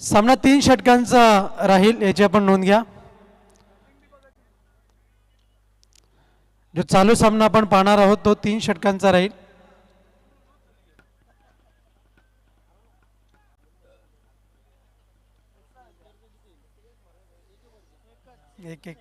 सामना 3 षटकांचा राहील, याची आपण नोंद घ्या. जो चालू सामना आपण पाहणार आहोत तो 3 षटकांचा राहील. एक एक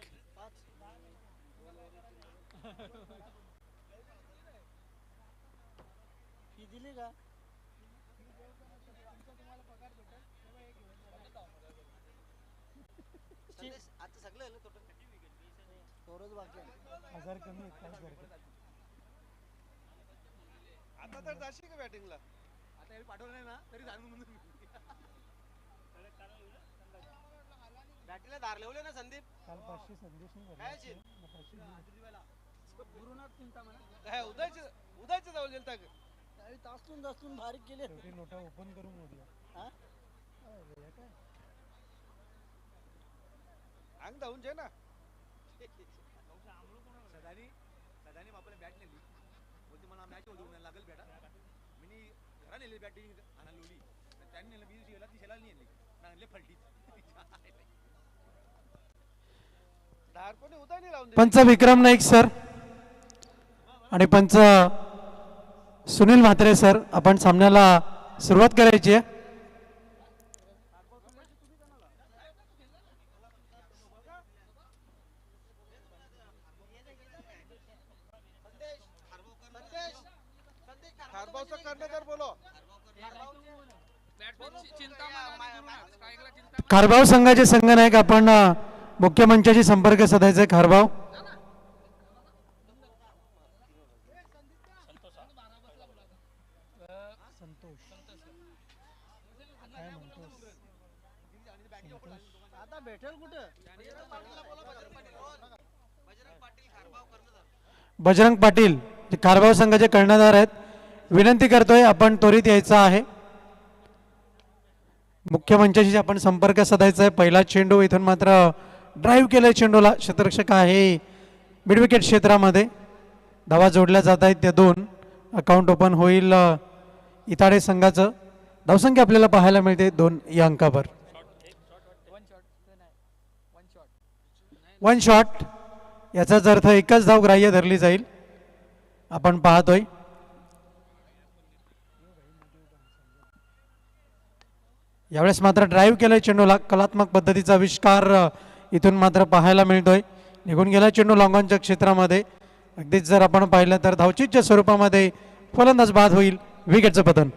आता तर जाशी का बॅटिंगला? आता पाठवलं नाही ना तरी बॅटिंगला धार लावले ना संदीप. काल 500 संदेश काय उदयचे जाऊ गेल तक तासून तासून बारीक केले नोटा ओपन करून मोडल्या. अंग धावून जे ना सदानी सदानी आपल्याला बॅट नेली बोलते मला मॅच होऊन लागेल बॅटा मी घरा नेली बॅटिंग आणा लोली त्यांनी नेलं बीज गेला ती शेला नेली आणले फलटी धार कोणी उदा नाही लावून. पंच विक्रम नाईक सर आणि पंच सुनील म्हात्रे सर, आपण सामन्याला सुरुवात करायची आहे. खारबाव संघाचे संघनायक आपण मुख्य मंचाशी संपर्क साधायचा. खारबाव बजरंग पाटील खारबाव संघाचे कर्णधार आहेत. विनंती करतोय आपण त्वरित यायचं आहे. मुख्य मंचाशी आपण संपर्क साधायचा आहे. पहिला चेंडू इथून मात्र ड्राईव्ह केलाय चेंडूला, क्षेत्ररक्षक आहे मिड विकेट क्षेत्रामध्ये. धावा जोडल्या जात आहेत त्या 2. अकाउंट ओपन होईल इताडे संघाचं. धावसंख्या आपल्याला पाहायला मिळते 2 या अंकावर. 1 शॉट याचाच अर्थ एकच धाव ग्राह्य धरली जाईल. आपण पाहतोय यावेळेस मात्र ड्राईव्ह केलाय चेंडूला. कलात्मक पद्धतीचा आविष्कार इथून मात्र पाहायला मिळतोय. निघून गेला चेंडू लॉंगॉनच्या क्षेत्रामध्ये. अगदीच जर आपण पाहिलं तर धावचीच्या स्वरूपामध्ये फलंदाज बाद होईल. विकेटचं पतन.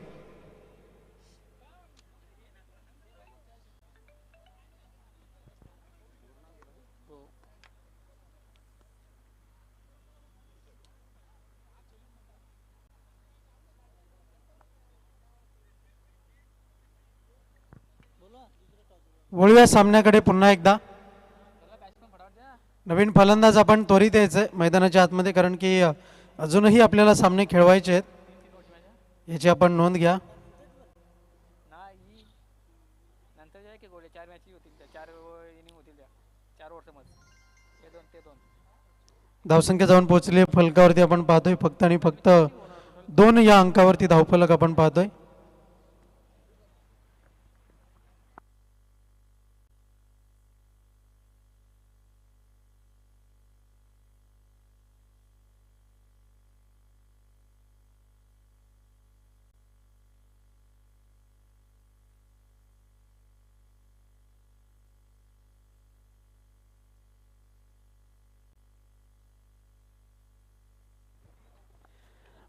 वळूया सामन्याकडे पुन्हा एकदा. नवीन फलंदाज आपण त्वरित यायचंय मैदानाच्या आतमध्ये, कारण की अजूनही आपल्याला सामने खेळवायचे आहेत. याची आपण नोंद घ्या. धावसंख्या जाऊन पोहोचली फलकावरती. आपण पाहतोय फक्त आणि फक्त 2 या अंकावरती धावफलक आपण पाहतोय.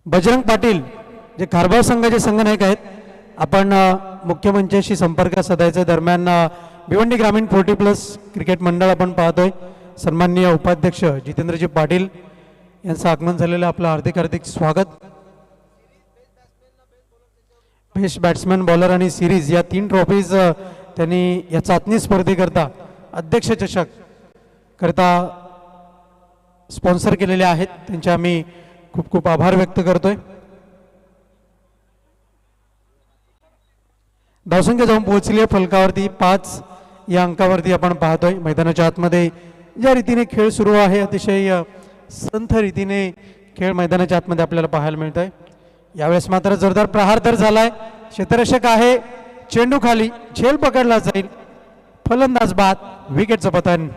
बजरंग पाटील जे खारबाव संघाचे संघनायक आहेत, आपण मुख्य मंचाशी संपर्क साधायचा. दरम्यान भिवंडी ग्रामीण 40+ क्रिकेट मंडळ आपण पाहतोय. सन्माननीय उपाध्यक्ष जितेंद्रजी पाटील यांचं आगमन झालेलं. आपलं हार्दिक हार्दिक स्वागत. बेस्ट बॅट्समॅन, बॉलर आणि सिरीज या 3 ट्रॉफीज त्यांनी या चाचणी स्पर्धेकरता अध्यक्ष चषक करता स्पॉन्सर केलेले आहेत. त्यांचे आम्ही खूप खूप आभार व्यक्त करतोय. धावसंख्या जाऊन पोहोचली आहे फलकावरती 5 या अंकावरती आपण पाहतोय. मैदानाच्या आतमध्ये ज्या रीतीने खेळ सुरू आहे, अतिशय संथ रीतीने खेळ मैदानाच्या आतमध्ये आपल्याला पाहायला मिळत आहे. यावेळेस मात्र जोरदार प्रहार तर झालाय. क्षेत्ररक्षक आहे, चेंडू खाली, झेल पकडला जाईल, फलंदाज बाद, विकेटचं पतन.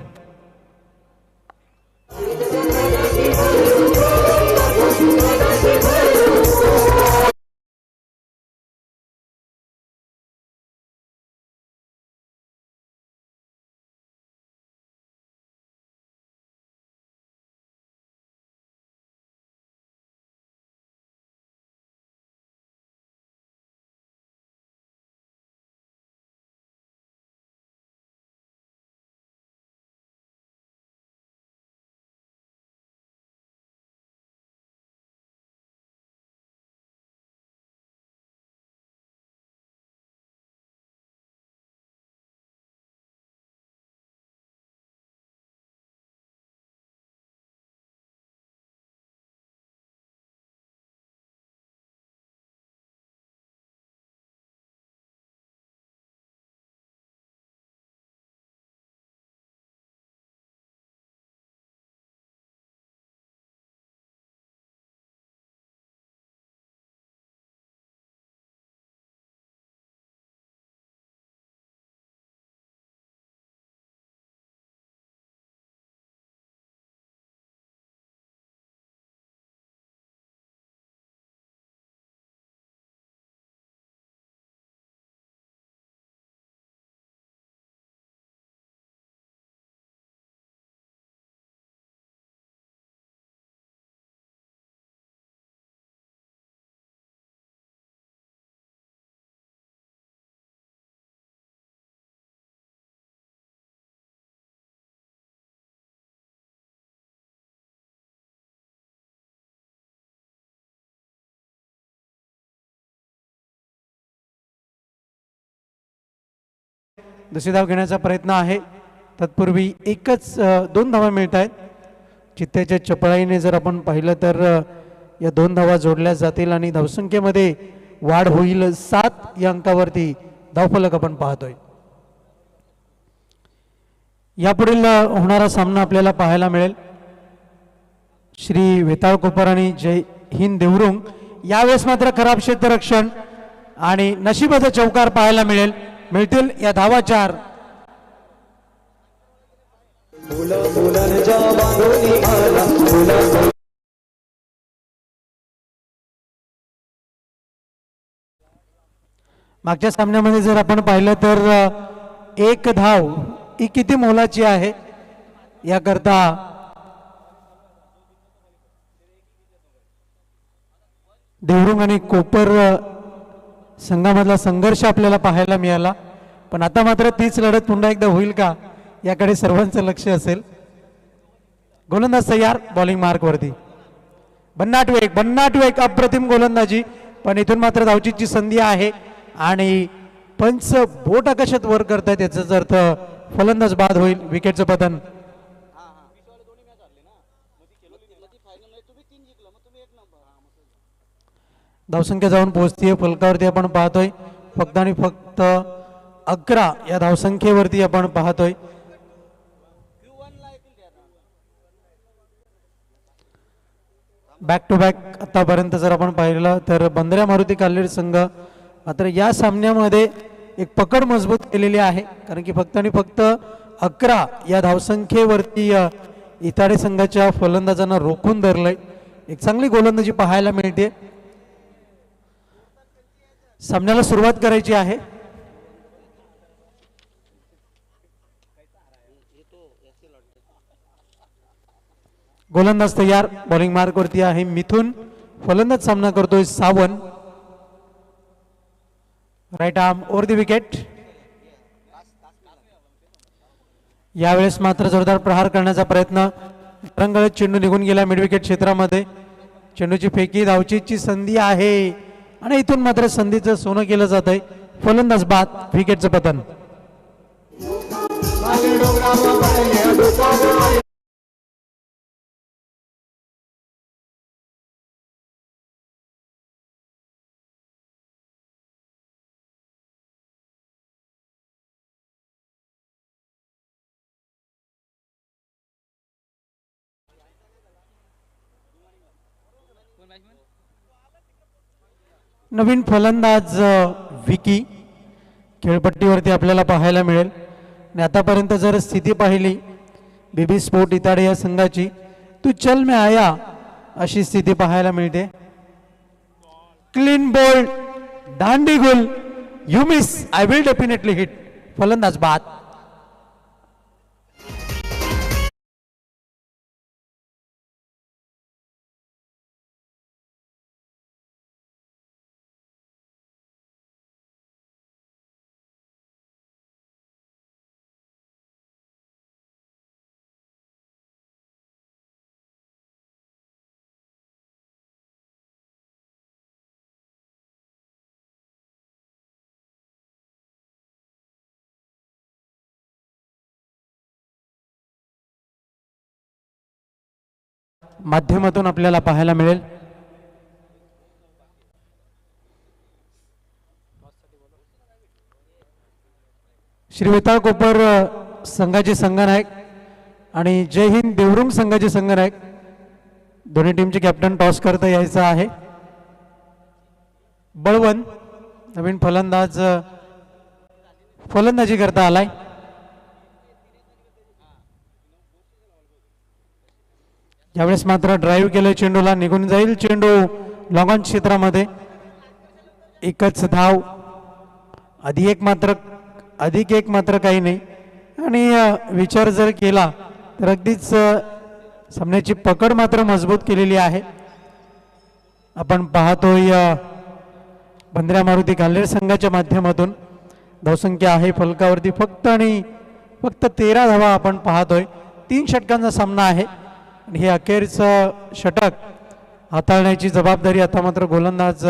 दुसरी धाव घेण्याचा प्रयत्न आहे. तत्पूर्वी एकच 2 धावा मिळत आहेत. चित्त्याच्या चपळाईने जर आपण पाहिलं तर या 2 धावा जोडल्या जातील आणि धावसंख्येमध्ये वाढ होईल. 7 या अंकावरती धावफलक आपण पाहतोय. यापुढील होणारा सामना आपल्याला पाहायला मिळेल श्री वेताळ कोपर आणि जय हिंद देवरुंग. यावेळेस मात्र खराब क्षेत्ररक्षण आणि नशिबाचा चौकार पाहायला मिळतील या धावा 4. मागच्या सामन्यामध्ये जर आपण पाहिलं तर 1 धाव ही किती मोलाची आहे याकरता देवरुंग आणि कोपर संघामधला संघर्ष आपल्याला पाहायला मिळाला. पण आता मात्र तीच लढत पुन्हा एकदा होईल का याकडे सर्वांचं लक्ष असेल. गोलंदाज तयार, बॉलिंग मार्कवरती. भन्नाट वेग अप्रतिम गोलंदाजी. पण इथून मात्र धावचीची संधी आहे आणि पंच बोट आकाशात वर करतायत, याचाच अर्थ फलंदाज बाद होईल, विकेटचं पतन. धावसंख्या जाऊन पोहोचतीये फलकावरती आपण पाहतोय फक्त आणि फक्त 11 या धावसंख्येवरती आपण पाहतोय. बॅक टू बॅक आतापर्यंत जर आपण पाहिलं तर बंदऱ्या मारुती काल्हेर संघ मात्र या सामन्यामध्ये एक पकड मजबूत केलेली आहे, कारण की फक्त आणि फक्त 11 या धावसंख्येवरती इताडे संघाच्या फलंदाजांना रोखून धरलंय. एक चांगली गोलंदाजी पाहायला मिळते. सामन्याला सुरुवात करायची आहे. गोलंदाज तयार, बॉलिंग मार्कवरती आहे मिथुन. फलंदाज सामना करतोय Sawan. Right arm over the wicket. यावेळेस मात्र जोरदार प्रहार करण्याचा प्रयत्न, रंगळत चेंडू निघून गेला मिड विकेट क्षेत्रामध्ये. चेंडूची फेकी, धावचीची संधी आहे आणि इथून मात्र संधीचं सोनं केलं जात आहे. फलंदाज बाद, विकेटचं पतन. नवीन फलंदाज विकी खेळपट्टीवरती आपल्याला पाहायला मिळेल. आणि आतापर्यंत जर स्थिती पाहिली बीबी स्पोर्ट इताडे या संघाची, तू चल में आया अशी स्थिती पाहायला मिळते. Clean ball, Dandi Gul, you miss, I will definitely hit. फलंदाज बाद. माध्यमातून आपल्याला पाहायला मिळेल. श्री वेताळ कोपर संघाचे संघनायक आणि जय हिंद देवरुंग संघाचे संघनायक दोन्ही टीमचे कॅप्टन टॉस करता यायचं आहे. बळवंत नवीन फलंदाज फलंदाजी करता आलाय. यावेळेस मात्र ड्राईव्ह केलं, चेंडूला निघून जाईल. चेंडू लॉंग ऑन क्षेत्रामध्ये. एकच धाव, अधिक एक मात्र काही नाही. आणि विचार जर केला तर अगदीच सामन्याची पकड मात्र मजबूत केलेली आहे. आपण पाहतोय बंद्र्या मारुती गाल्हेर संघाच्या माध्यमातून धावसंख्या आहे फलकावरती फक्त आणि फक्त 13 धावा आपण पाहतोय. 3 षटकांचा सामना आहे आणि हे अखेरचं षटक हाताळण्याची जबाबदारी आता मात्र गोलंदाज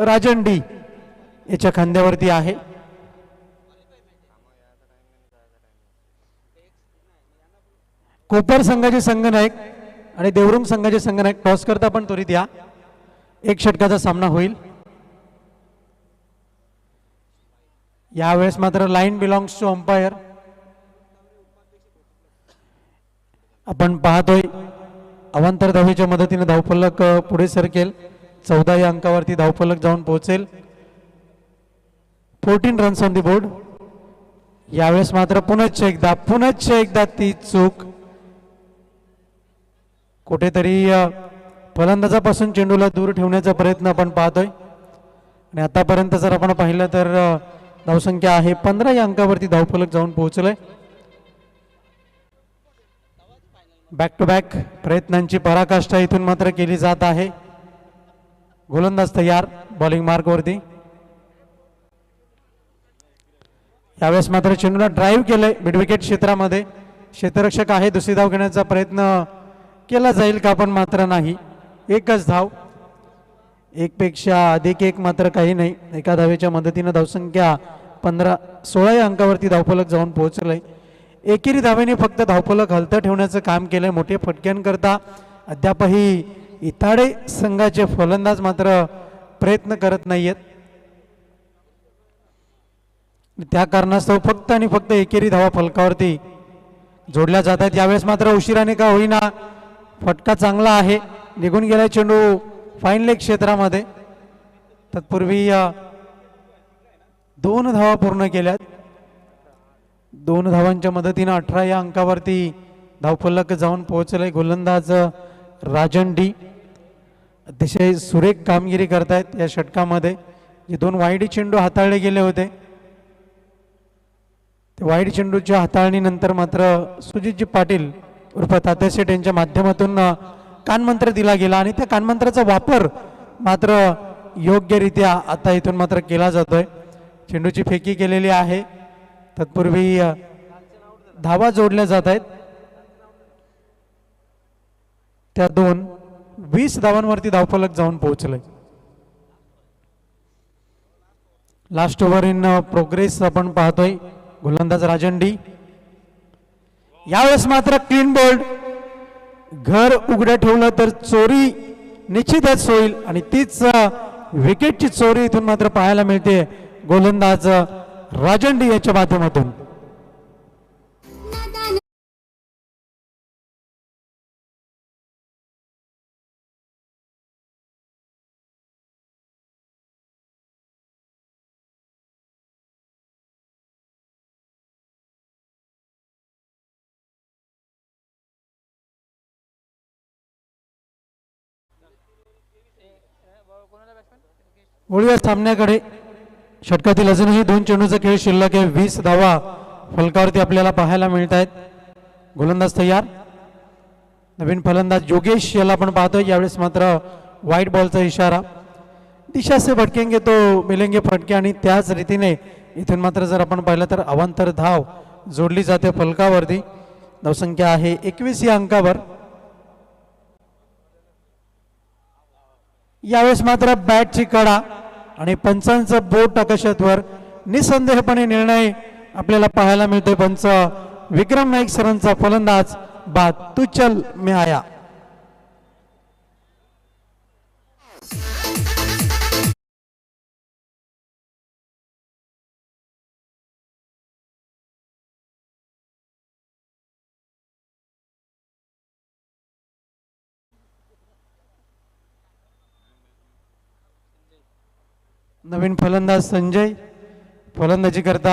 राजन डी याच्या खांद्यावरती आहे. कोपर संघाचे संघनायक आणि देवरुंग संघाचे संघनायक टॉस करता पण त्वरित या. 1 षटकाचा सामना होईल. यावेळेस मात्र लाईन बिलॉंग्स टू अंपायर. आपण पाहतोय अवांतर धावेच्या मदतीने धावफलक पुढे सरकेल. 14 या अंकावरती धावफलक जाऊन पोहोचेल. 14 रन्स ऑन दी बोर्ड. यावेळेस मात्र पुनश्च एकदा ती चूक. कुठेतरी फलंदाजापासून चेंडूला दूर ठेवण्याचा प्रयत्न आपण पाहतोय. आणि आतापर्यंत जर आपण पाहिलं तर धावसंख्या आहे 15 या अंकावरती धावफलक जाऊन पोहोचलंय. बॅक टू बॅक प्रयत्नांची पराकाष्ठा इथून मात्र केली जात आहे. गोलंदाज तयार बॉलिंग मार्कवरती. यावेळेस मात्र चेंडूला ड्राईव्ह केलंय मिड विकेट क्षेत्रामध्ये. क्षेत्ररक्षक आहे, दुसरी धाव घेण्याचा प्रयत्न केला जाईल का पण मात्र नाही. एकच धाव, एकपेक्षा अधिक एक मात्र काही नाही. एका धावेच्या मदतीनं धावसंख्या 16 या अंकावरती धावफलक जाऊन पोहोचलंय. एकेरी धावेने फक्त धावफलक हलतं ठेवण्याचं काम केलंय. मोठे फटक्यांकरता अद्यापही इताडे संघाचे फलंदाज मात्र प्रयत्न करत नाहीयेत. त्या कारणास्तव फक्त आणि फक्त एकेरी धावा फलकावरती जोडल्या जात आहेत. यावेळेस मात्र उशिराने का होईना फटका चांगला आहे, निघून गेला चेंडू फाईन लेग क्षेत्रामध्ये. तत्पूर्वी 2 धावा पूर्ण केल्यात. 2 धावांच्या मदतीनं 18 या अंकावरती धावफलक जाऊन पोहोचले. गोलंदाज राजन डी अतिशय सुरेख कामगिरी करतायत या षटकामध्ये. जे 2 वाईडी चेंडू हाताळले गेले होते, ते वाईड चेंडूच्या हाताळणीनंतर मात्र सुजितजी पाटील उर्फ तात्या शेठ यांच्या माध्यमातून कानमंत्र दिला गेला आणि त्या कानमंत्राचा वापर मात्र योग्यरित्या आता इथून मात्र केला जातोय. चेंडूची फेकी केलेली आहे. तत्पूर्वी धावा जोडल्या जात आहेत. त्या 20 धावांवरती धावफलक जाऊन पोहोचले. लास्ट ओव्हर इन प्रोग्रेस आपण पाहतोय. गोलंदाज राजन डी. यावेळेस मात्र क्लीन बोल्ड. घर उघडं ठेवलं तर चोरी निश्चितच होईल आणि तीच विकेटची चोरी इथून मात्र पाहायला मिळते गोलंदाज राजन डी याच्या माध्यमातून. वळूया सामन्याकडे. षटकातील अजूनही 2 चेंडूचा खेळ शिल्लक आहे. 20 धावा फलकावरती आपल्याला पाहायला मिळत आहेत. गोलंदाज तयार. नवीन फलंदाज योगेश याला आपण पाहतोय. यावेळेस मात्र व्हाईट बॉलचा इशारा. दिशा से भटकेंगे तो मिलेंगे फटके. आणि त्याच रीतीने इथून मात्र जर आपण पाहिलं तर अवांतर धाव जोडली जाते फलकावरती. धावसंख्या आहे 21 या अंकावर. यावेळेस मात्र बॅटची कडा आणि पंचांचं बोट आकाशातवर. निसंदेहपणे निर्णय आपल्याला पाहायला मिळतोय. पंच विक्रम नाईक सरांचा फलंदाज बाद. तू चल मी आया. नवीन फलंदाज संजय फलंदाजी करता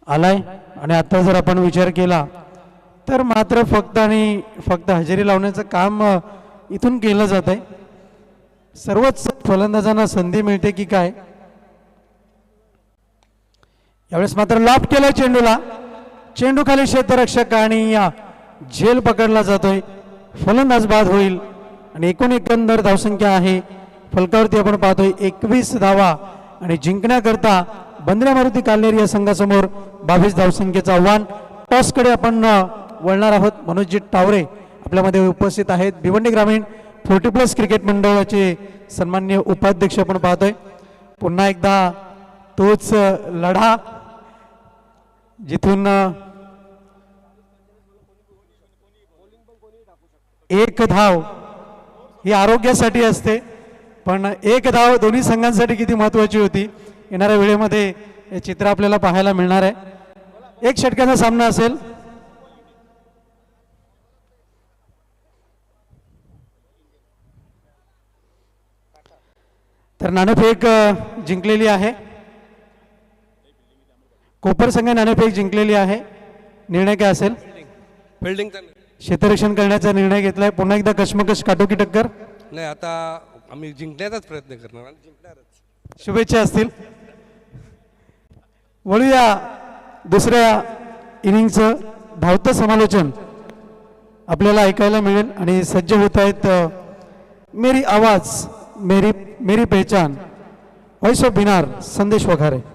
आलाय. आणि आता जर आपण विचार केला तर मात्र फक्त आणि फक्त हजेरी लावण्याचं काम इथून केलं जात आहे. सर्वच फलंदाजांना संधी मिळते की काय. यावेळेस मात्र लॉब केला चेंडूला. चेंडू खाली क्षेत्ररक्षक आणि झेल पकडला जातोय. फलंदाज बाद होईल. आणि एकूण एकंदर धावसंख्या आहे फलकावरती आपण पाहतोय 21 धावा. आणि जिंकण्याकरता बंद्रा मारुती काल्हेर या संघासमोर 22 धावसंख्येचं आव्हान. टॉसकडे आपण वळणार आहोत. मनोजजी टावरे आपल्यामध्ये उपस्थित आहेत. भिवंडी ग्रामीण 40+ क्रिकेट मंडळाचे सन्मान्य उपाध्यक्ष आपण पाहतोय. पुन्हा एकदा तोच लढा जिथून एक धाव ही आरोग्यासाठी असते. पण एक धाव दोन्ही संघांसाठी किती महत्त्वाची होती. येणाऱ्या वेळेमध्ये हे चित्र आपल्याला पाहायला मिळणार आहे. एक षटकाचा सामना असेल. तर नाणेफेक जिंकलेली आहे. कोपर संघ नाणेफेक जिंकलेली आहे. निर्णय काय असेल. फिल्डिंगचा क्षेत्ररक्षण करण्याचा निर्णय घेतलाय. पुन्हा एकदा कशमकश काटोकी टक्कर. नाही, आता आम्ही जिंकण्याचाच प्रयत्न करणार आणि जिंकणारच. शुभेच्छा असतील. वळूया दुसऱ्या इनिंगचं धावतं समालोचन आपल्याला ऐकायला मिळेल. आणि सज्ज होत आहेत मेरी आवाज मेरी मेरी पहचान व्हॉइस ऑफ बिनार संदेश वघारे.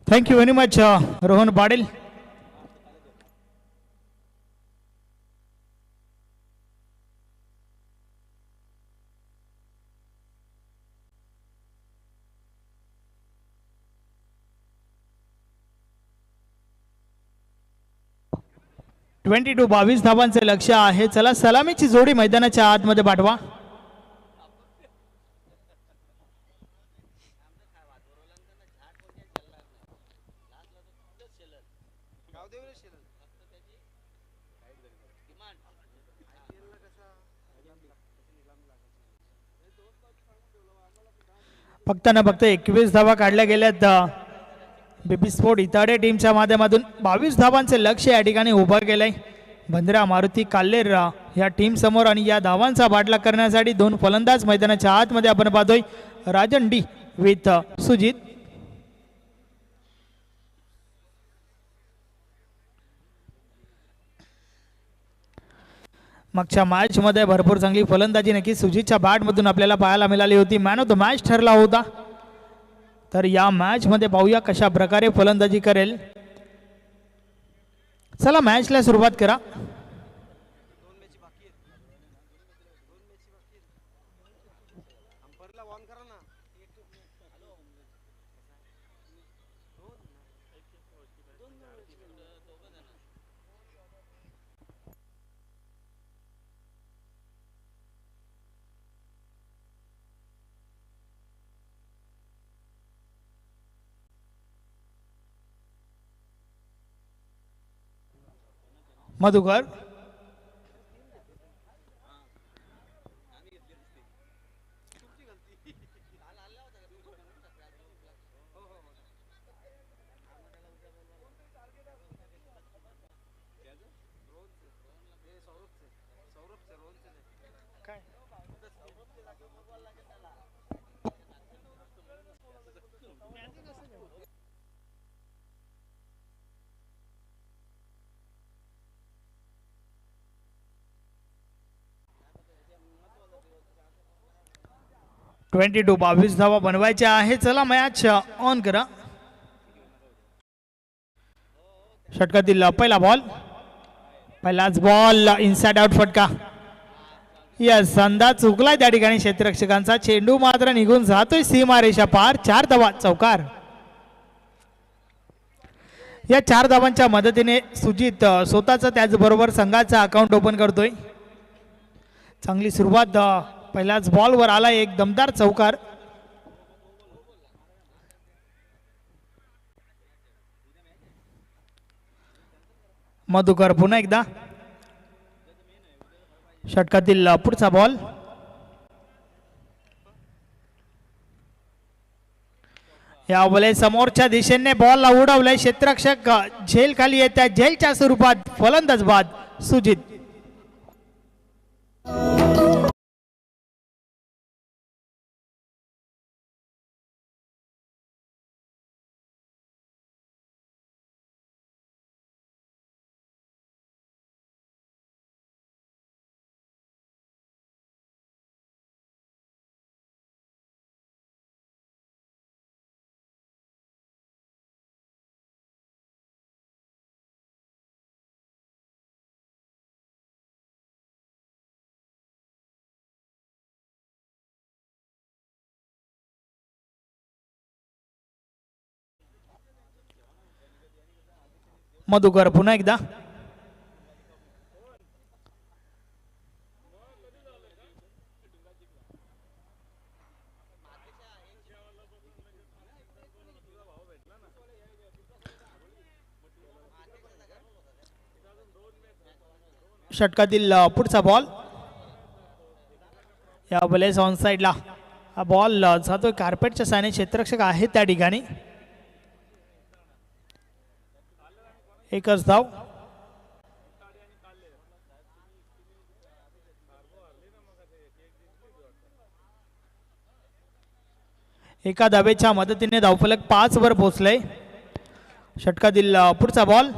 Thank you very much, Rohan Badil. (22) 22 धावांचे लक्ष्य आहे. चला सलामीची जोडी मैदानाच्या आतमध्ये पाठवा. फक्त ना फक्त 21 धावा काढल्या गेल्यात बेबी स्पोर्ट इताडे टीमच्या माध्यमातून. 22 धावांचे लक्ष्य या ठिकाणी उभं केलंय बंद्रा मारुती काल्हेर या टीम समोर. आणि या धावांचा पाठलाग करण्यासाठी 2 फलंदाज मैदानाच्या आतमध्ये आपण पाहतोय. Rajan D with Sujit. मागच्या मॅच मध्ये भरपूर चांगली फलंदाजी नक्की सुजितच्या बॅटमधून आपल्याला पाहायला मिळाली होती. मॅन ऑफ द मॅच ठरला होता. तर या मॅच मध्ये पाहूया कशा प्रकारे फलंदाजी करेल. चला मॅचला सुरुवात करा. मधुकर ट्वेंटी 22 धावा बनवायच्या आहे. चला मॅच ऑन करा. षटकातील पहिला बॉल, पहिलाच बॉल इनसाइड आउट फटका. यस, अंदाज चुकलाय त्या ठिकाणी क्षेत्ररक्षकांचा. चेंडू मात्र निघून जातोय सीमारेषा पार. 4 धावा, चौकार. या 4 धावांच्या मदतीने सुजित स्वतःचा त्याचबरोबर संघाचा अकाउंट ओपन करतोय. चांगली सुरुवात. पहिल्याच बॉलवर आला एक दमदार चौकार. मधुकर पुन्हा एकदा. षटकातील पुढचा बॉल, यावेळी समोरच्या दिशेने बॉल उडवलाय. क्षेत्ररक्षक झेल खाली येत्या झेलच्या स्वरूपात फलंदाज बाद सुजित. मधुकर पुन्हा एकदा. षटकातील पुढचा बॉल, यावेळेस ऑन साइडला हा बॉल जातोय कार्पेटच्या साने. क्षेत्ररक्षक आहेत त्या ठिकाणी. एकच धाव. एका धावेच्या मदतीने धावफलक 5 वर पोहोचले. षटकातील पुढचा बॉल,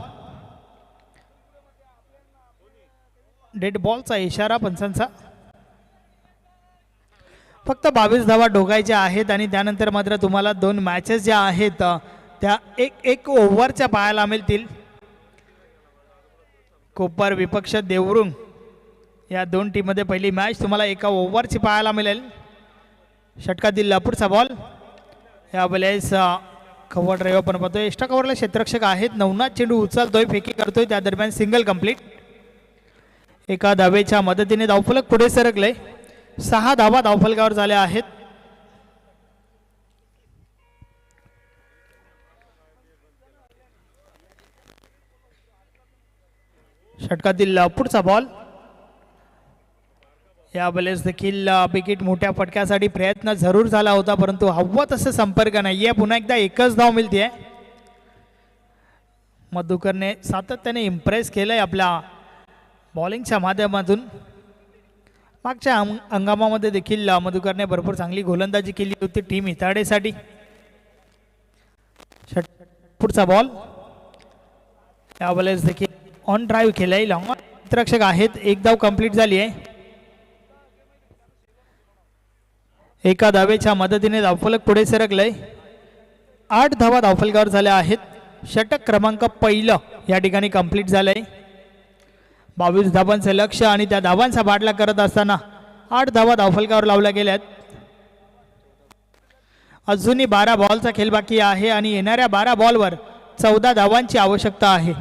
डेड बॉलचा इशारा पंचांचा. फक्त 22 धावा ठोकायच्या आहेत आणि त्यानंतर मात्र तुम्हाला 2 मॅचेस ज्या आहेत त्या एक ओव्हरच्या पाहायला मिळतील. कोपर विपक्ष देवरुंग या 2 टीममध्ये पहिली मॅच तुम्हाला एका ओव्हरची पाहायला मिळेल. षटकातील पुढचा बॉल, यावेळेस कव्हर ड्राईव्ह पण पाहतोय. एक्स्ट्रा कव्हरला क्षेत्ररक्षक आहेत. नवनाथ चेंडू उचलतोय, फेकी करतोय, त्या दरम्यान सिंगल कंप्लीट. एका धावेच्या मदतीने धावफलक पुढे सरकले. 6 धावा धावफलकावर झाल्या आहेत. षटकातील पुढचा बॉल, यावेळेस देखील विकेट मोठ्या फटक्यासाठी प्रयत्न जरूर झाला होता, परंतु हवा तसं संपर्क नाहीये. पुन्हा एकदा एकच धाव मिळते. मधुकरने सातत्याने इम्प्रेस केलंय आपल्या बॉलिंगच्या माध्यमातून. मागच्या हंगामामध्ये देखील मधुकरने भरपूर चांगली गोलंदाजी केली होती टीम इताडेसाठी. पुढचा बॉल, यावेळेस देखील ऑन ड्राईव्ह केलाय. लॉंग रक्षक आहेत. एक धाव कंप्लीट झाली आहे. एका धावेच्या मदतीने धावफलक पुढे सरकलंय. 8 धावा धावफलकावर झाल्या आहेत. षटक क्रमांक पहिलं या ठिकाणी कंप्लीट झालंय. 22 धावांचे लक्ष आणि त्या धावांचा बाटला करत असताना 8 धावा धावफलकावर लावल्या गेल्यात. अजूनही 12 बॉलचा खेळ बाकी आहे आणि येणाऱ्या 12 बॉलवर 14 धावांची आवश्यकता आहे.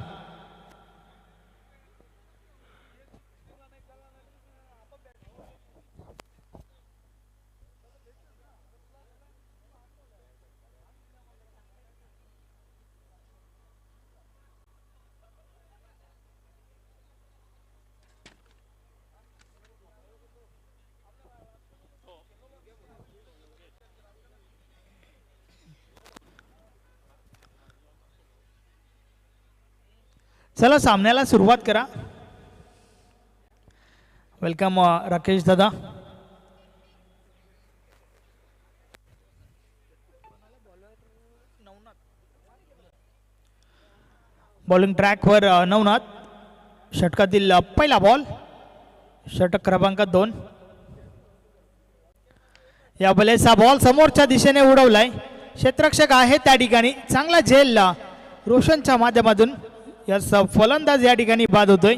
चला सामन्याला सुरुवात करा. वेलकम राकेश दादा. बॉलिंग ट्रॅकवर नवनाथ. षटकातील पहिला बॉल, षटक क्रमांक 2. या बलेचा बॉल समोरच्या दिशेने उडवलाय. क्षेत्ररक्षक आहे त्या ठिकाणी. चांगला झेलला रोशनच्या माध्यमातून. यास फलंदाज या ठिकाणी बाद होतोय.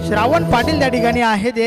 श्रावण पाटील त्या ठिकाणी आहेत.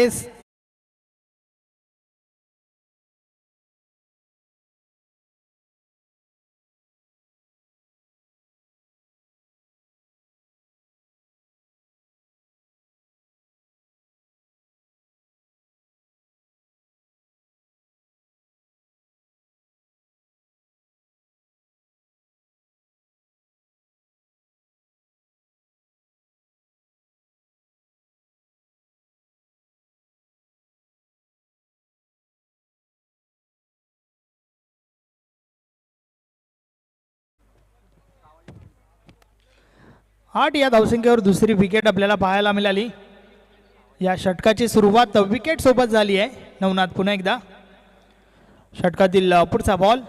आठ या धावसंख्येवर दुसरी विकेट आपल्याला पाहायला मिळाली. या षटकाची सुरुवात विकेट सोबत झाली आहे. नवनाथ पुन्हा एकदा. षटकातील पुढचा बॉल,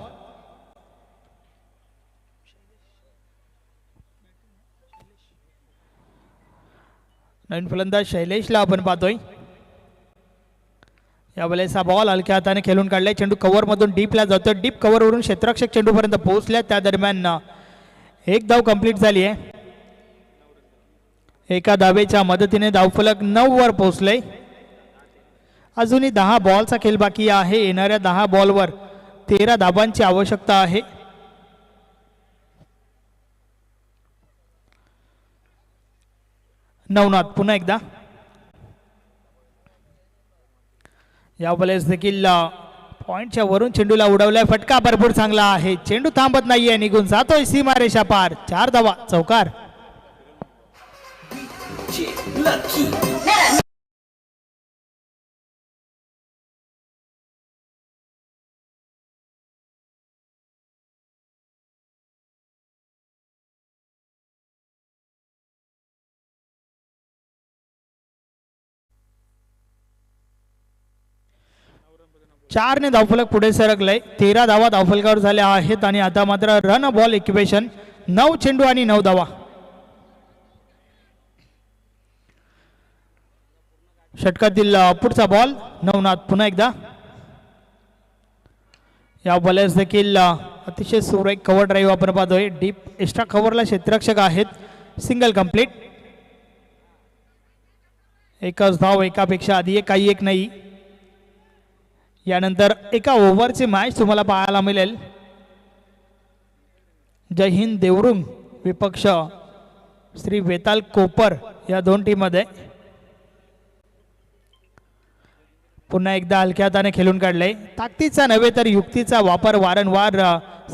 नवीन फलंदाज शैलेशला आपण पाहतोय. या वेळेचा बॉल हलक्या हाताने खेळून काढलाय. चेंडू कव्हर मधून डीपला जातो. डीप कव्हर वरून क्षेत्ररक्षक चेंडूपर्यंत पोहोचल्या. त्या दरम्यान एक धाव कंप्लीट झाली आहे. एका धावेच्या मदतीने धावफलक 9 वर पोहोचले. अजूनही 10 बॉलचा खेळ बाकी आहे. येणाऱ्या 10 बॉलवर 13 धावांची आवश्यकता आहे. नवनाथ पुन्हा एकदा. या वेळेस देखील पॉइंटच्या वरून चेंडूला उडवलाय. फटका भरपूर चांगला आहे. चेंडू थांबत नाहीये, निघून जातोय सीमारेषा पार. 4 धावा, चौकार. चारने धावफलक पुढे सरकलंय. 13 धावा धावफलकावर झाल्या आहेत आणि आता मात्र रन बॉल इक्वेशन. 9 चेंडू आणि 9 धावा. षटकातील पुढचा बॉल, नवनाथ पुन्हा एकदा. या बॉलर्स देखील अतिशय सुरेख कव्हर ड्राईव्ह आपण पाहतोय. डीप एक्स्ट्रा कव्हरला क्षेत्ररक्षक आहेत. Single complete. एकच धाव, एकापेक्षा आधी काही एक नाही. यानंतर एका ओव्हरची मॅच तुम्हाला पाहायला मिळेल. जय हिंद देवरुंग विपक्ष श्री वेताल कोपर या दोन टीम मध्ये. पुन्हा एकदा हलक्या हाताने खेळून काढले. ताकदीचा नव्हे तर युक्तीचा वापर वारंवार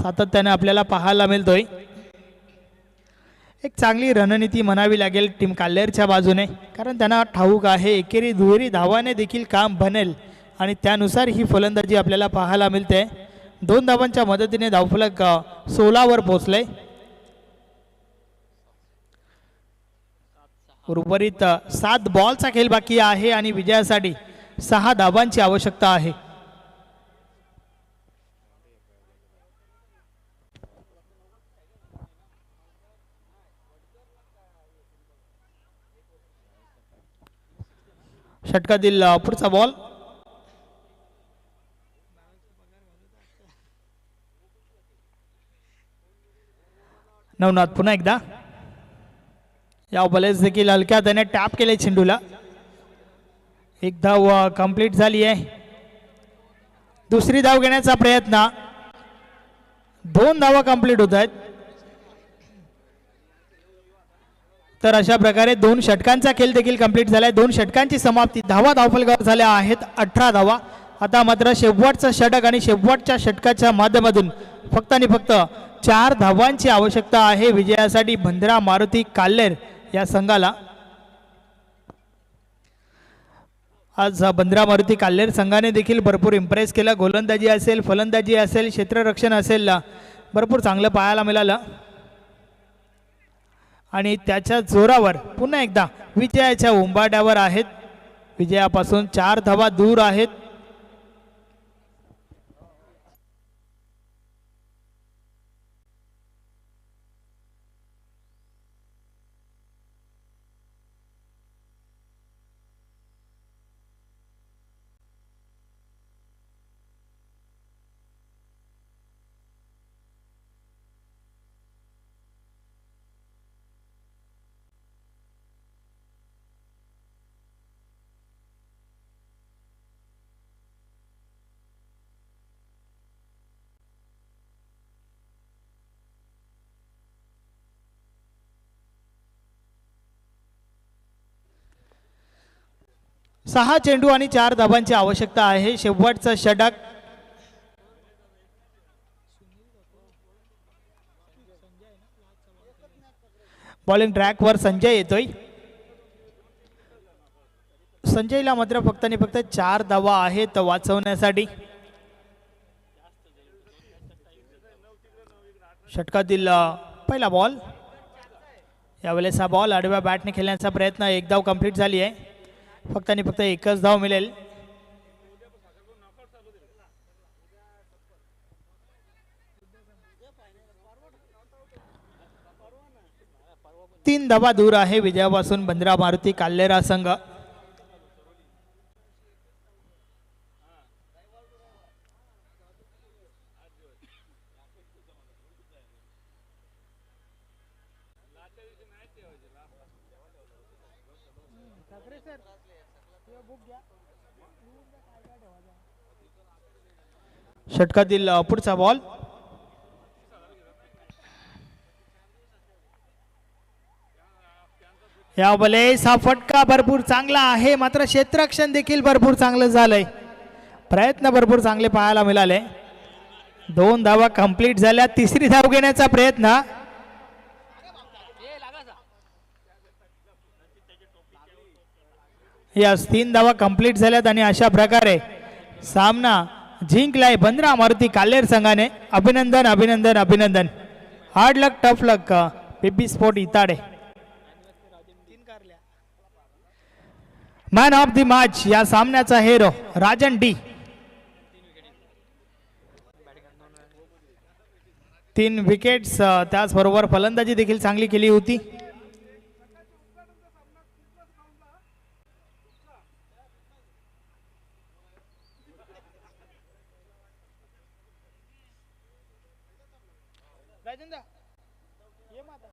सातत्याने आपल्याला पाहायला मिळतोय. एक चांगली रणनीती म्हणावी लागेल टीम काल्हेरच्या बाजूने, कारण त्यांना ठाऊक आहे एकेरी दुहेरी धावाने देखील काम बनेल आणि त्यानुसार ही फलंदाजी आपल्याला पाहायला मिळते. 2 धावांच्या मदतीने धावफलक 16 वर पोहोचले. उर्वरित 7 बॉलचा खेळ बाकी आहे आणि विजयासाठी 6 धावांची आवश्यकता आहे. षटकातील पुढचा बॉल, नवनाथ पुन्हा एकदा या बॉलेस देखील हलक्या त्याने टॅप केले चेंडूला. एक धाव कंप्लीट झाली आहे. दुसरी धाव घेण्याचा प्रयत्न. 2 धावा कंप्लीट होत आहेत. तर अशा प्रकारे 2 षटकांचा खेळ देखील कंप्लीट झालाय. 2 षटकांची समाप्ती. धावफलकावर झाल्या आहेत 18 धावा. आता मात्र शेवटचं षटक आणि शेवटच्या षटकाच्या माध्यमातून फक्त आणि फक्त 4 धावांची आवश्यकता आहे विजयासाठी बंदरा मारुती काल्हेर या संघाला. आज बंदरा मारुती काल्हेर संघाने देखील भरपूर इम्प्रेस केलं. गोलंदाजी असेल, फलंदाजी असेल, क्षेत्ररक्षण असेल, भरपूर चांगलं पाहायला मिळालं आणि त्याच्या जोरावर पुन्हा एकदा विजयाच्या उंबाट्यावर आहेत. विजयापासून 4 धावा दूर आहेत. सहा चेंडू आणि 4 धावांची आवश्यकता आहे. शेवटचा षटक. बॉलिंग ट्रॅकवर संजय येतोय. संजयला मात्र फक्त आणि फक्त 4 धावा आहेत वाचवण्यासाठी. षटकातील पहिला बॉल. यावेळेस हा बॉल आडव्या बॅटने खेळण्याचा प्रयत्न. 1 धाव कंप्लीट झाली आहे. फक्त आणि फक्त 1च धाव मिळेल. तीन धावा दूर आहे विजयापासून बंदरा मारुती काल्हेर हा संघ. षटकातील पुढचा बॉल. या बॉलेस हा फटका भरपूर चांगला आहे. मात्र क्षेत्ररक्षण देखील भरपूर चांगलं झालंय. प्रयत्न भरपूर चांगले पाहायला मिळाले. 2 धावा कंप्लीट झाल्या. तिसरी धाव घेण्याचा प्रयत्न. यस 3 धावा कंप्लीट झाल्यात आणि अशा प्रकारे सामना जिंकलाय बंदरा मारुती काल्हेर संघाने. अभिनंदन अभिनंदन अभिनंदन. हार्ड लक टफ लक पीपी स्पोर्ट इताडे. मॅन ऑफ द मॅच या सामन्याचा हिरो राजन डी. 3 विकेट्स. त्याचबरोबर फलंदाजी देखील चांगली केली होती.